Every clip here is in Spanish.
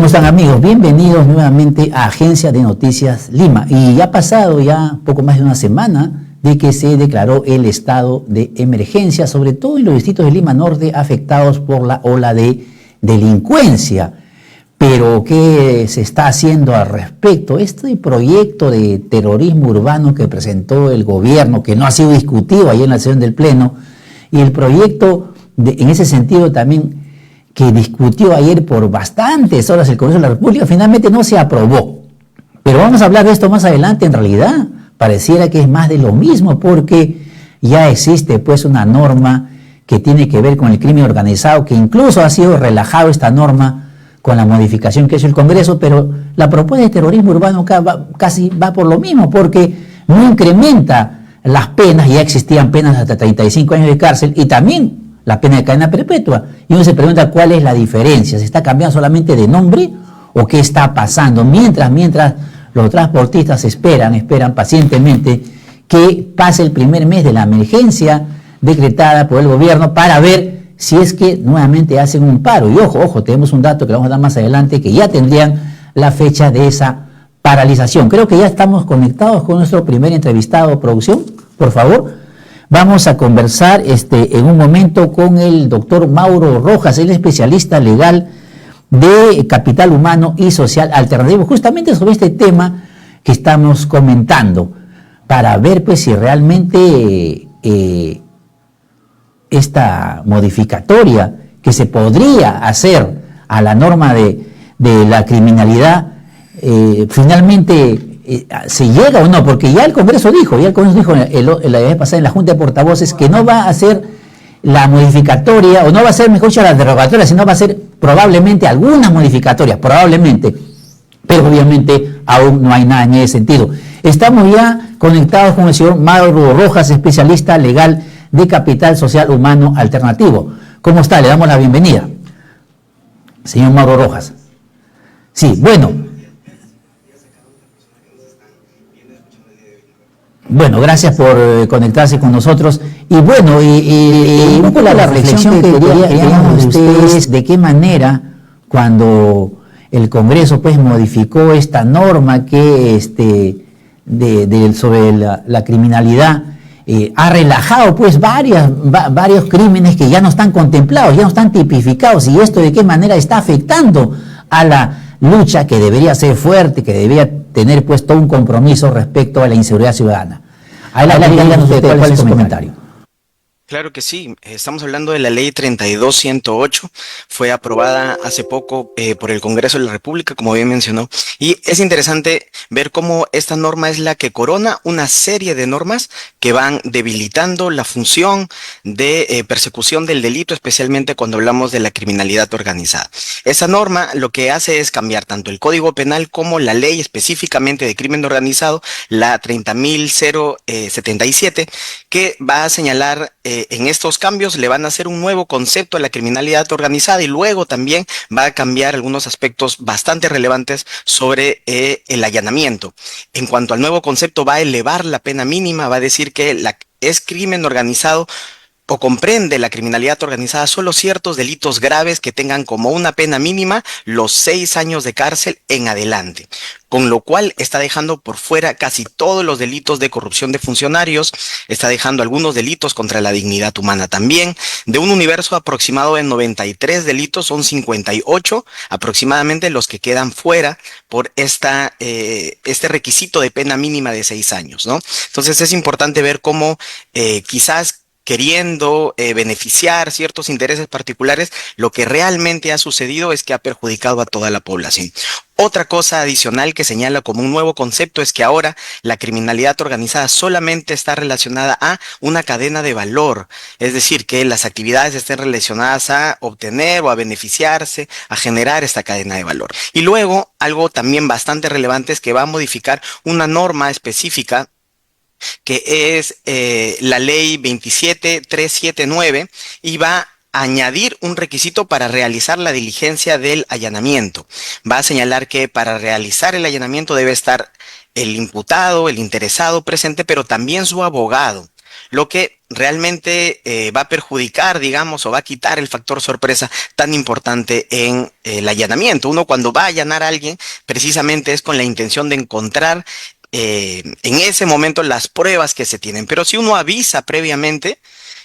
¿Cómo están, amigos? Bienvenidos nuevamente a Agencia de Noticias Lima. Y ya ha pasado ya poco más de una semana de que se declaró el estado de emergencia, sobre todo en los distritos de Lima Norte afectados por la ola de delincuencia. Pero, ¿qué se está haciendo al respecto? Este proyecto de terrorismo urbano que presentó el gobierno, que no ha sido discutido ayer en la sesión del Pleno, y el proyecto, en ese sentido también, que discutió ayer por bastantes horas el Congreso de la República, finalmente no se aprobó. Pero vamos a hablar de esto más adelante. En realidad, pareciera que es más de lo mismo, porque ya existe pues una norma que tiene que ver con el crimen organizado, que incluso ha sido relajado esta norma con la modificación que hizo el Congreso, pero la propuesta de terrorismo urbano casi va por lo mismo, porque no incrementa las penas. Ya existían penas hasta 35 años de cárcel y también la pena de cadena perpetua. Y uno se pregunta cuál es la diferencia. ¿Se está cambiando solamente de nombre o qué está pasando? Mientras los transportistas esperan pacientemente que pase el primer mes de la emergencia decretada por el gobierno para ver si es que nuevamente hacen un paro. Y ojo, tenemos un dato que vamos a dar más adelante, que ya tendrían la fecha de esa paralización. Creo que ya estamos conectados con nuestro primer entrevistado. Producción, por favor. Vamos a conversar en un momento con el doctor Mauro Rojas, el especialista legal de Capital Humano y Social Alternativo, justamente sobre este tema que estamos comentando, para ver pues si realmente esta modificatoria que se podría hacer a la norma de la criminalidad finalmente se llega o no, porque ya el Congreso dijo la vez pasada en la Junta de Portavoces que no va a hacer la modificatoria, o no va a ser, mejor dicho, la derogatoria, sino va a ser probablemente algunas modificatorias, probablemente, pero obviamente aún no hay nada en ese sentido. Estamos ya conectados con el señor Mauro Rojas, especialista legal de Capital Social Humano Alternativo. ¿Cómo está? Le damos la bienvenida. Señor Mauro Rojas. Sí, Bueno, gracias por conectarse con nosotros. Y bueno, y un poco la reflexión que queríamos de ustedes, de qué manera cuando el Congreso pues modificó esta norma que sobre la criminalidad, ha relajado pues varios crímenes que ya no están contemplados, ya no están tipificados, y esto de qué manera está afectando a la lucha que debería ser fuerte, que debería tener pues todo un compromiso respecto a la inseguridad ciudadana. Adelante, ¿cuál es su comentario? Claro que sí, estamos hablando de la ley 32108, fue aprobada hace poco por el Congreso de la República, como bien mencionó, y es interesante ver cómo esta norma es la que corona una serie de normas que van debilitando la función de persecución del delito, especialmente cuando hablamos de la criminalidad organizada. Esa norma lo que hace es cambiar tanto el Código Penal como la ley específicamente de crimen organizado, la 30.077, que va a señalar en estos cambios le van a hacer un nuevo concepto a la criminalidad organizada, y luego también va a cambiar algunos aspectos bastante relevantes sobre el allanamiento. En cuanto al nuevo concepto, va a elevar la pena mínima, va a decir que es crimen organizado o comprende la criminalidad organizada solo ciertos delitos graves que tengan como una pena mínima los 6 años de cárcel en adelante, con lo cual está dejando por fuera casi todos los delitos de corrupción de funcionarios, está dejando algunos delitos contra la dignidad humana también. De un universo aproximado de 93 delitos, son 58 aproximadamente los que quedan fuera por este requisito de pena mínima de 6 años, ¿no? Entonces es importante ver cómo quizás queriendo beneficiar ciertos intereses particulares, lo que realmente ha sucedido es que ha perjudicado a toda la población. Otra cosa adicional que señala como un nuevo concepto es que ahora la criminalidad organizada solamente está relacionada a una cadena de valor, es decir, que las actividades estén relacionadas a obtener o a beneficiarse, a generar esta cadena de valor. Y luego, algo también bastante relevante es que va a modificar una norma específica que es la ley 27379, y va a añadir un requisito para realizar la diligencia del allanamiento. Va a señalar que para realizar el allanamiento debe estar el imputado, el interesado presente, pero también su abogado, lo que realmente va a perjudicar, digamos, o va a quitar el factor sorpresa tan importante en el allanamiento. Uno cuando va a allanar a alguien, precisamente es con la intención de encontrar en ese momento las pruebas que se tienen. Pero si uno avisa previamente,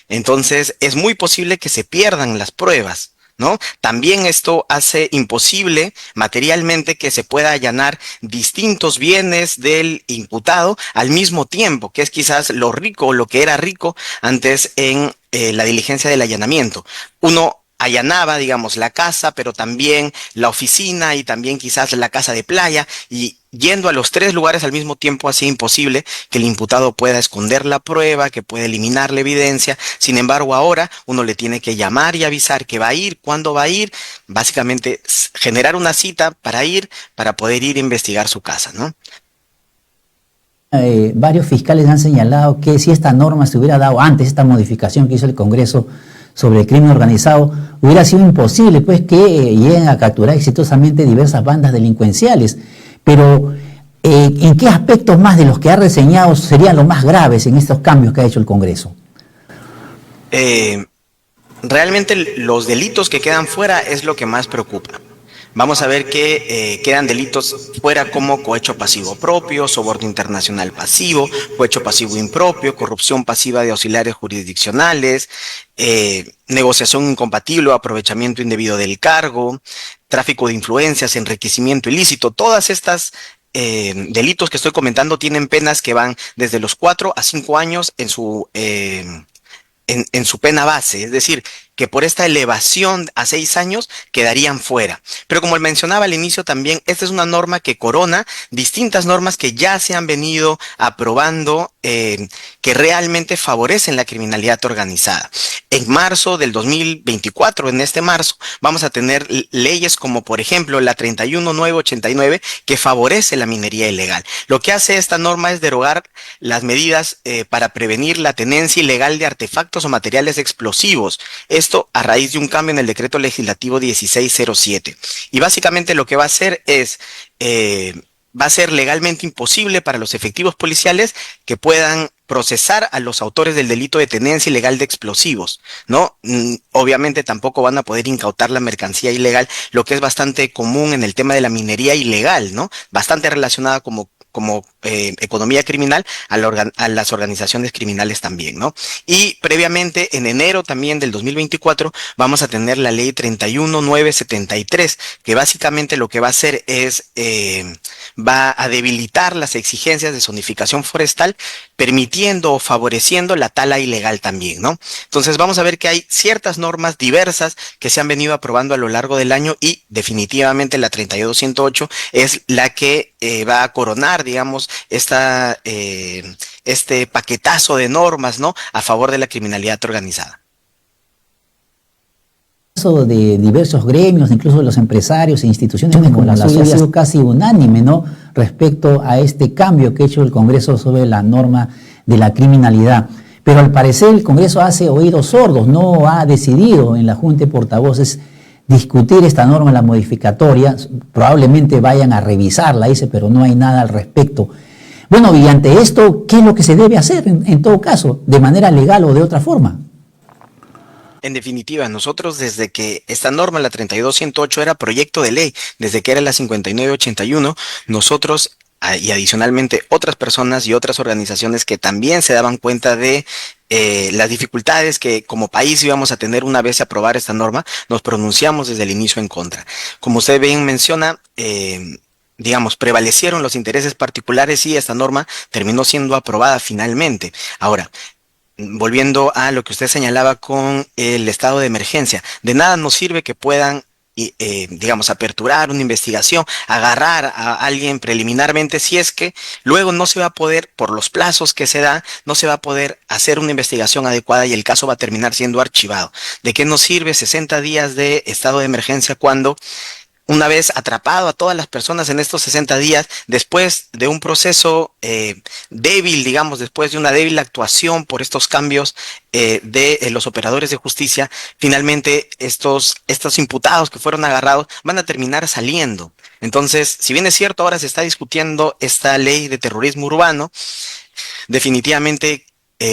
entonces es muy posible que se pierdan las pruebas, ¿no? También esto hace imposible materialmente que se pueda allanar distintos bienes del imputado al mismo tiempo, que es quizás lo rico o lo que era rico antes en la diligencia del allanamiento. Uno allanaba, digamos, la casa, pero también la oficina y también quizás la casa de playa, y yendo a los tres lugares al mismo tiempo hacía imposible que el imputado pueda esconder la prueba, que pueda eliminar la evidencia. Sin embargo, ahora uno le tiene que llamar y avisar que va a ir, cuándo va a ir, básicamente generar una cita para ir, para poder ir a investigar su casa, ¿no? Varios fiscales han señalado que si esta norma se hubiera dado antes, esta modificación que hizo el Congreso sobre el crimen organizado, hubiera sido imposible pues que lleguen a capturar exitosamente diversas bandas delincuenciales. Pero ¿en qué aspectos más de los que ha reseñado serían los más graves en estos cambios que ha hecho el Congreso? Realmente los delitos que quedan fuera es lo que más preocupa. Vamos a ver que quedan delitos fuera como cohecho pasivo propio, soborno internacional pasivo, cohecho pasivo impropio, corrupción pasiva de auxiliares jurisdiccionales, negociación incompatible o aprovechamiento indebido del cargo, tráfico de influencias, enriquecimiento ilícito. Todas estas delitos que estoy comentando tienen penas que van desde los 4 a 5 años en su pena base, es decir, que por esta elevación a 6 años quedarían fuera. Pero como mencionaba al inicio también, esta es una norma que corona distintas normas que ya se han venido aprobando, que realmente favorecen la criminalidad organizada. En marzo del 2024, en este marzo, vamos a tener leyes como, por ejemplo, la 31989, que favorece la minería ilegal. Lo que hace esta norma es derogar las medidas para prevenir la tenencia ilegal de artefactos o materiales explosivos. Esto a raíz de un cambio en el decreto legislativo 1607. Y básicamente lo que va a hacer es, va a ser legalmente imposible para los efectivos policiales que puedan procesar a los autores del delito de tenencia ilegal de explosivos, ¿no? Obviamente tampoco van a poder incautar la mercancía ilegal, lo que es bastante común en el tema de la minería ilegal, ¿no? Bastante relacionada como economía criminal a las organizaciones criminales también, ¿no? Y previamente, en enero también del 2024, vamos a tener la ley 31973, que básicamente lo que va a hacer es, va a debilitar las exigencias de zonificación forestal, permitiendo o favoreciendo la tala ilegal también, ¿no? Entonces vamos a ver que hay ciertas normas diversas que se han venido aprobando a lo largo del año, y definitivamente la 32108 es la que va a coronar, digamos, este paquetazo de normas, ¿no?, a favor de la criminalidad organizada. De diversos gremios, incluso de los empresarios e instituciones como la suya, ha sido casi unánime, ¿no?, respecto a este cambio que ha hecho el Congreso sobre la norma de la criminalidad. Pero al parecer el Congreso hace oídos sordos, no ha decidido en la Junta de Portavoces discutir esta norma, la modificatoria. Probablemente vayan a revisarla, dice, pero no hay nada al respecto. Bueno, y ante esto, ¿qué es lo que se debe hacer en todo caso, de manera legal o de otra forma? En definitiva, nosotros desde que esta norma, la 32108, era proyecto de ley, desde que era la 5981, nosotros y adicionalmente otras personas y otras organizaciones que también se daban cuenta de las dificultades que como país íbamos a tener una vez se aprobar esta norma, nos pronunciamos desde el inicio en contra. Como usted bien menciona, digamos, prevalecieron los intereses particulares y esta norma terminó siendo aprobada finalmente. Ahora, volviendo a lo que usted señalaba con el estado de emergencia, de nada nos sirve que puedan, digamos, aperturar una investigación, agarrar a alguien preliminarmente, si es que luego no se va a poder, por los plazos que se da, no se va a poder hacer una investigación adecuada y el caso va a terminar siendo archivado. ¿De qué nos sirve 60 días de estado de emergencia cuando, una vez atrapado a todas las personas en estos 60 días, después de un proceso débil, digamos, después de una débil actuación por estos cambios de los operadores de justicia, finalmente estos imputados que fueron agarrados van a terminar saliendo? Entonces, si bien es cierto, ahora se está discutiendo esta ley de terrorismo urbano, definitivamente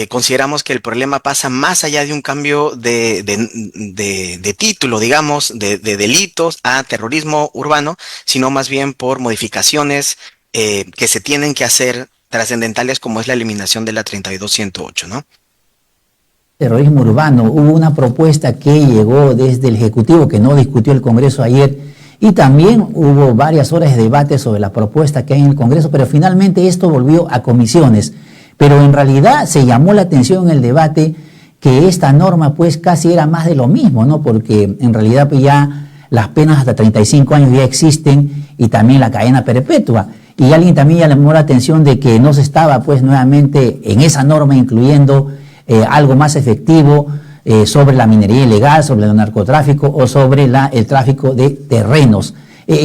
consideramos que el problema pasa más allá de un cambio de título, digamos, de delitos a terrorismo urbano, sino más bien por modificaciones que se tienen que hacer trascendentales, como es la eliminación de la 32.108, ¿no? Terrorismo urbano, hubo una propuesta que llegó desde el Ejecutivo que no discutió el Congreso ayer, y también hubo varias horas de debate sobre la propuesta que hay en el Congreso, pero finalmente esto volvió a comisiones. Pero en realidad se llamó la atención en el debate que esta norma pues casi era más de lo mismo, ¿no? Porque en realidad pues ya las penas hasta 35 años ya existen, y también la cadena perpetua. Y alguien también ya llamó la atención de que no se estaba pues nuevamente en esa norma incluyendo algo más efectivo sobre la minería ilegal, sobre el narcotráfico o sobre el tráfico de terrenos.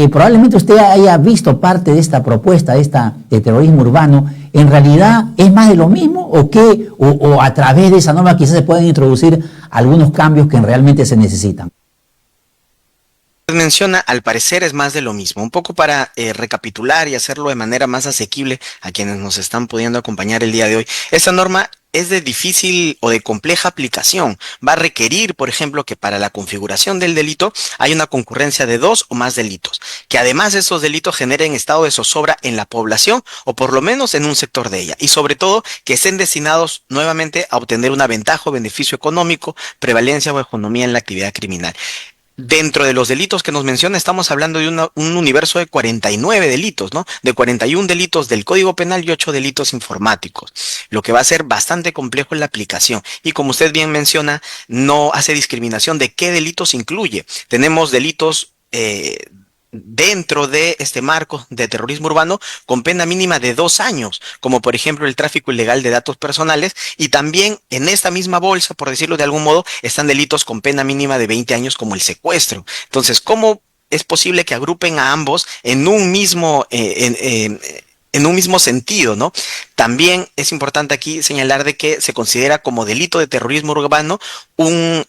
Probablemente usted haya visto parte de esta propuesta de terrorismo urbano. ¿En realidad es más de lo mismo o qué? O a través de esa norma quizás se pueden introducir algunos cambios que realmente se necesitan? Menciona, al parecer es más de lo mismo. Un poco para recapitular y hacerlo de manera más asequible a quienes nos están pudiendo acompañar el día de hoy. Esta norma es de difícil o de compleja aplicación. Va a requerir, por ejemplo, que para la configuración del delito hay una concurrencia de 2 o más delitos, que además esos delitos generen estado de zozobra en la población o por lo menos en un sector de ella, y sobre todo que estén destinados nuevamente a obtener una ventaja o beneficio económico, prevalencia o hegemonía en la actividad criminal. Dentro de los delitos que nos menciona, estamos hablando de un universo de 49 delitos, ¿no? De 41 delitos del Código Penal y 8 delitos informáticos, lo que va a ser bastante complejo en la aplicación. Y como usted bien menciona, no hace discriminación de qué delitos incluye. Tenemos delitos dentro de este marco de terrorismo urbano con pena mínima de 2 años, como por ejemplo el tráfico ilegal de datos personales, y también en esta misma bolsa, por decirlo de algún modo, están delitos con pena mínima de 20 años como el secuestro. Entonces, ¿cómo es posible que agrupen a ambos en un mismo sentido, ¿no? También es importante aquí señalar de que se considera como delito de terrorismo urbano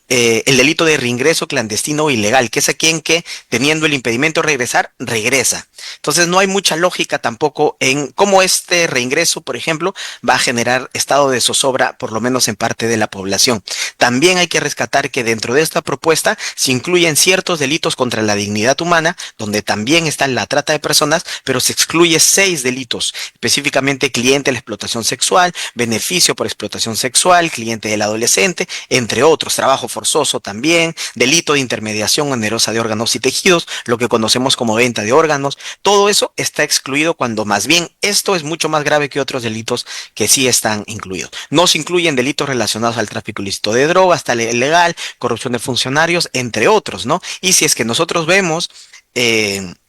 el delito de reingreso clandestino o ilegal, que es a quien que, teniendo el impedimento de regresar, regresa. Entonces no hay mucha lógica tampoco en cómo este reingreso, por ejemplo, va a generar estado de zozobra, por lo menos en parte de la población. También hay que rescatar que dentro de esta propuesta se incluyen ciertos delitos contra la dignidad humana, donde también está la trata de personas, pero se excluye 6 delitos, específicamente cliente de la explotación sexual, beneficio por explotación sexual, cliente del adolescente, entre otros, trabajo forzoso también, delito de intermediación onerosa de órganos y tejidos, lo que conocemos como venta de órganos. Todo eso está excluido, cuando más bien esto es mucho más grave que otros delitos que sí están incluidos. No se incluyen delitos relacionados al tráfico ilícito de drogas, tal ilegal, corrupción de funcionarios, entre otros, ¿no? Y si es que nosotros vemos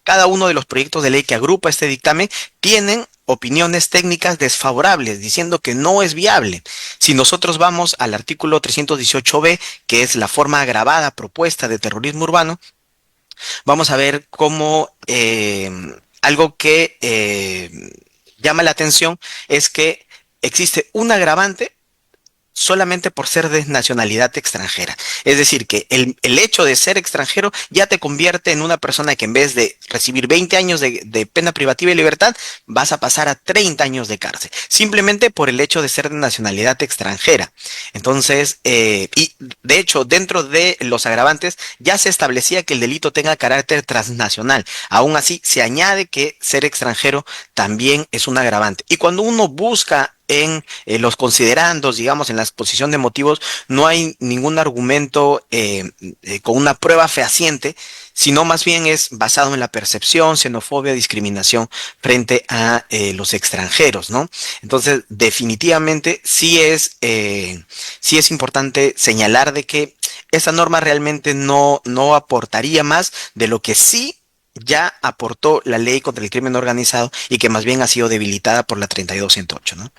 cada uno de los proyectos de ley que agrupa este dictamen, tienen opiniones técnicas desfavorables, diciendo que no es viable. Si nosotros vamos al artículo 318b, que es la forma agravada propuesta de terrorismo urbano, vamos a ver cómo algo que llama la atención es que existe un agravante solamente por ser de nacionalidad extranjera. Es decir, que el hecho de ser extranjero ya te convierte en una persona que, en vez de recibir 20 años de pena privativa de libertad, vas a pasar a 30 años de cárcel, simplemente por el hecho de ser de nacionalidad extranjera. Entonces, y de hecho, dentro de los agravantes ya se establecía que el delito tenga carácter transnacional. Aún así, se añade que ser extranjero también es un agravante. Y cuando uno busca en los considerandos, digamos, en la exposición de motivos, no hay ningún argumento con una prueba fehaciente, sino más bien es basado en la percepción, xenofobia, discriminación frente a los extranjeros, ¿no? Entonces, definitivamente sí es importante señalar de que esta norma realmente no aportaría más de lo que sí ya aportó la ley contra el crimen organizado, y que más bien ha sido debilitada por la 32.108, ¿no?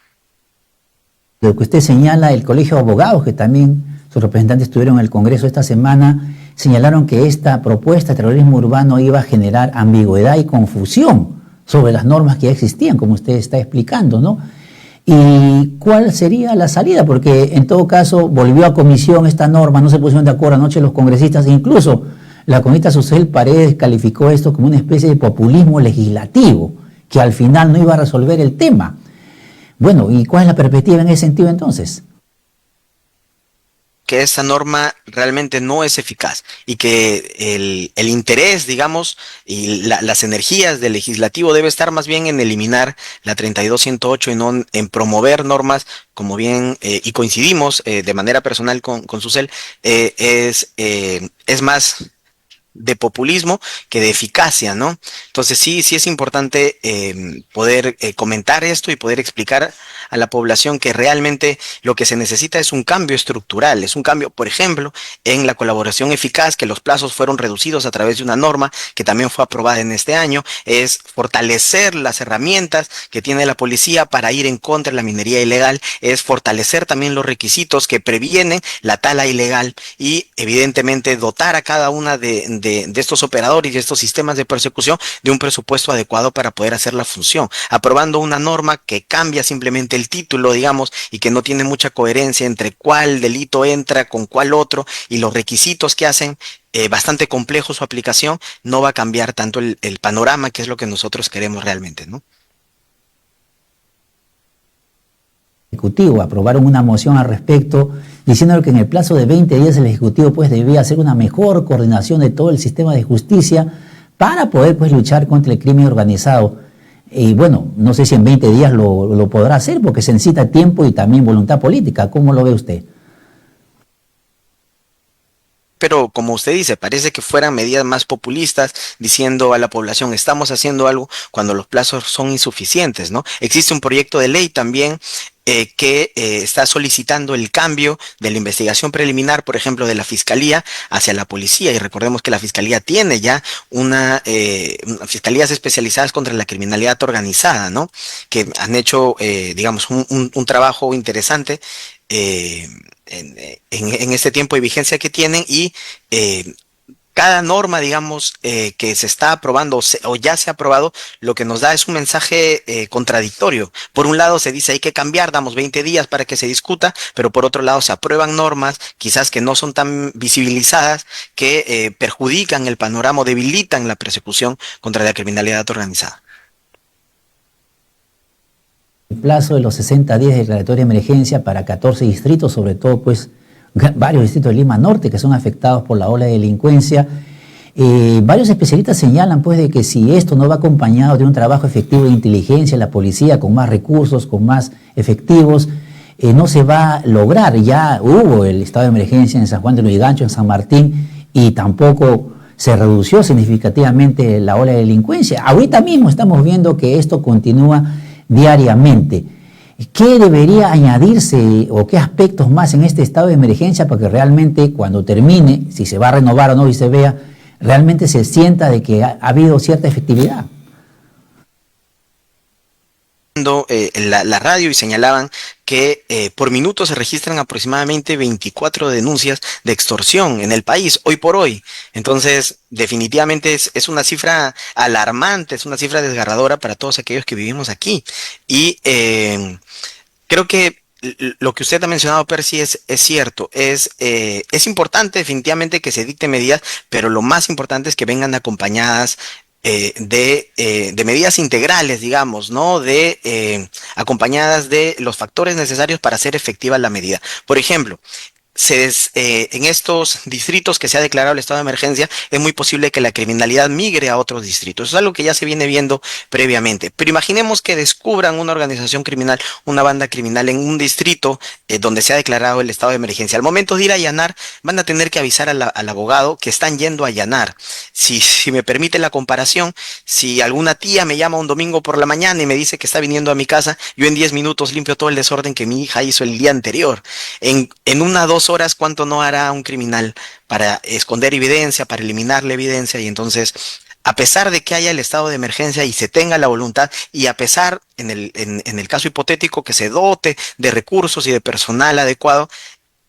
Lo que usted señala, el Colegio de Abogados, que también sus representantes estuvieron en el Congreso esta semana, señalaron que esta propuesta de terrorismo urbano iba a generar ambigüedad y confusión sobre las normas que ya existían, como usted está explicando, ¿no? ¿Y cuál sería la salida? Porque en todo caso volvió a comisión esta norma, no se pusieron de acuerdo anoche los congresistas, incluso la congresista Susel Paredes calificó esto como una especie de populismo legislativo, que al final no iba a resolver el tema. Bueno, ¿y cuál es la perspectiva en ese sentido entonces? Que esta norma realmente no es eficaz y que el interés, digamos, y las energías del legislativo debe estar más bien en eliminar la 32.108 y no en promover normas, como bien, y coincidimos de manera personal con Susel, es más de populismo que de eficacia, ¿no? Entonces sí es importante poder comentar esto y poder explicar a la población que realmente lo que se necesita es un cambio estructural, es un cambio, por ejemplo, en la colaboración eficaz, que los plazos fueron reducidos a través de una norma que también fue aprobada en este año, es fortalecer las herramientas que tiene la policía para ir en contra de la minería ilegal, es fortalecer también los requisitos que previenen la tala ilegal y evidentemente dotar a cada una de estos operadores y estos sistemas de persecución de un presupuesto adecuado para poder hacer la función, aprobando una norma que cambia simplemente el título, digamos, y que no tiene mucha coherencia entre cuál delito entra con cuál otro y los requisitos que hacen bastante complejo su aplicación, no va a cambiar tanto el panorama, que es lo que nosotros queremos realmente, ¿no? Ejecutivo aprobaron una moción al respecto diciendo que en el plazo de 20 días el Ejecutivo pues debía hacer una mejor coordinación de todo el sistema de justicia para poder pues luchar contra el crimen organizado. Y bueno, no sé si en 20 días lo podrá hacer porque se necesita tiempo y también voluntad política. ¿Cómo lo ve usted? Pero como usted dice, parece que fueran medidas más populistas, diciendo a la población, estamos haciendo algo cuando los plazos son insuficientes, ¿no? Existe un proyecto de ley también que está solicitando el cambio de la investigación preliminar, por ejemplo, de la Fiscalía hacia la Policía. Y recordemos que la Fiscalía tiene ya fiscalías especializadas contra la criminalidad organizada, ¿no? Que han hecho, digamos, un trabajo interesante en este tiempo de vigencia que tienen y cada norma, digamos, que se está aprobando o ya se ha aprobado, lo que nos da es un mensaje contradictorio. Por un lado se dice hay que cambiar, damos 20 días para que se discuta, pero por otro lado se aprueban normas quizás que no son tan visibilizadas, que perjudican el panorama o debilitan la persecución contra la criminalidad organizada. El plazo de los 60 días de declaratoria de emergencia para 14 distritos, sobre todo pues varios distritos de Lima Norte que son afectados por la ola de delincuencia. Varios especialistas señalan pues de que si esto no va acompañado de un trabajo efectivo de inteligencia, la policía con más recursos, con más efectivos, no se va a lograr. Ya hubo el estado de emergencia en San Juan de Lurigancho, en San Martín, y tampoco se redució significativamente la ola de delincuencia. Ahorita mismo estamos viendo que esto continúa diariamente. ¿Qué debería añadirse o qué aspectos más en este estado de emergencia para que realmente cuando termine, si se va a renovar o no y se vea, realmente se sienta de que ha habido cierta efectividad? La radio y señalaban que por minuto se registran aproximadamente 24 denuncias de extorsión en el país, hoy por hoy. Entonces, definitivamente es una cifra alarmante, es una cifra desgarradora para todos aquellos que vivimos aquí. Y creo que lo que usted ha mencionado, Percy, es cierto. Es importante definitivamente que se dicten medidas, pero lo más importante es que vengan acompañadas de medidas integrales, digamos, ¿no? Acompañadas de los factores necesarios para hacer efectiva la medida. Por ejemplo, en estos distritos que se ha declarado el estado de emergencia, es muy posible que la criminalidad migre a otros distritos. Eso es algo que ya se viene viendo previamente. Pero imaginemos que descubran una organización criminal, una banda criminal en un distrito donde se ha declarado el estado de emergencia. Al momento de ir a allanar, van a tener que avisar al abogado que están yendo a allanar. Si me permite la comparación, si alguna tía me llama un domingo por la mañana y me dice que está viniendo a mi casa, yo en 10 minutos limpio todo el desorden que mi hija hizo el día anterior. En 1 o 2 horas, ¿cuánto no hará un criminal para esconder evidencia, para eliminar la evidencia? Y entonces, a pesar de que haya el estado de emergencia y se tenga la voluntad, y a pesar, en el caso hipotético, que se dote de recursos y de personal adecuado,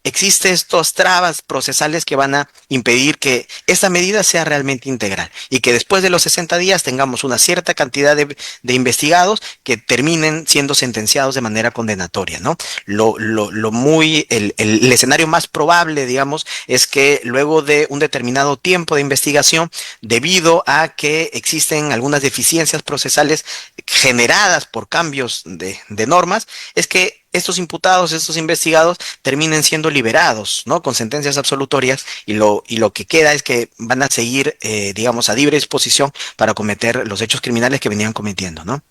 existen estas trabas procesales que van a impedir que esta medida sea realmente integral y que después de los 60 días tengamos una cierta cantidad de investigados que terminen siendo sentenciados de manera condenatoria, ¿no? El escenario más probable, digamos, es que luego de un determinado tiempo de investigación, debido a que existen algunas deficiencias procesales generadas por cambios de normas, es que estos imputados, estos investigados, terminen siendo liberados, ¿no? Con sentencias absolutorias y lo que queda es que van a seguir, digamos, a libre disposición para cometer los hechos criminales que venían cometiendo, ¿no?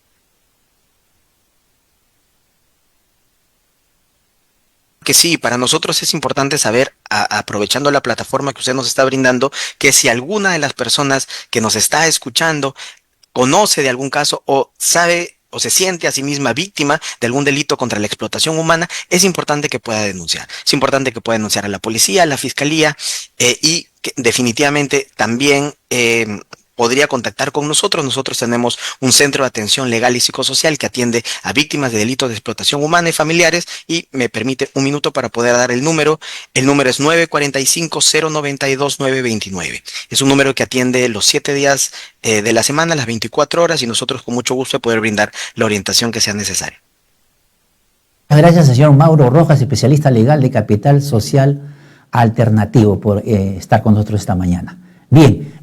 Que sí, para nosotros es importante saber, aprovechando la plataforma que usted nos está brindando, que si alguna de las personas que nos está escuchando conoce de algún caso o sabe o se siente a sí misma víctima de algún delito contra la explotación humana, es importante que pueda denunciar. Es importante que pueda denunciar a la policía, a la fiscalía y que definitivamente también podría contactar con nosotros. Nosotros tenemos un centro de atención legal y psicosocial que atiende a víctimas de delitos de explotación humana y familiares y me permite un minuto para poder dar el número. El número es 945-092-929. Es un número que atiende los 7 días de la semana, las 24 horas y nosotros con mucho gusto poder brindar la orientación que sea necesaria. Gracias, señor Mauro Rojas, especialista legal de Capital Social Alternativo, por estar con nosotros esta mañana. Bien.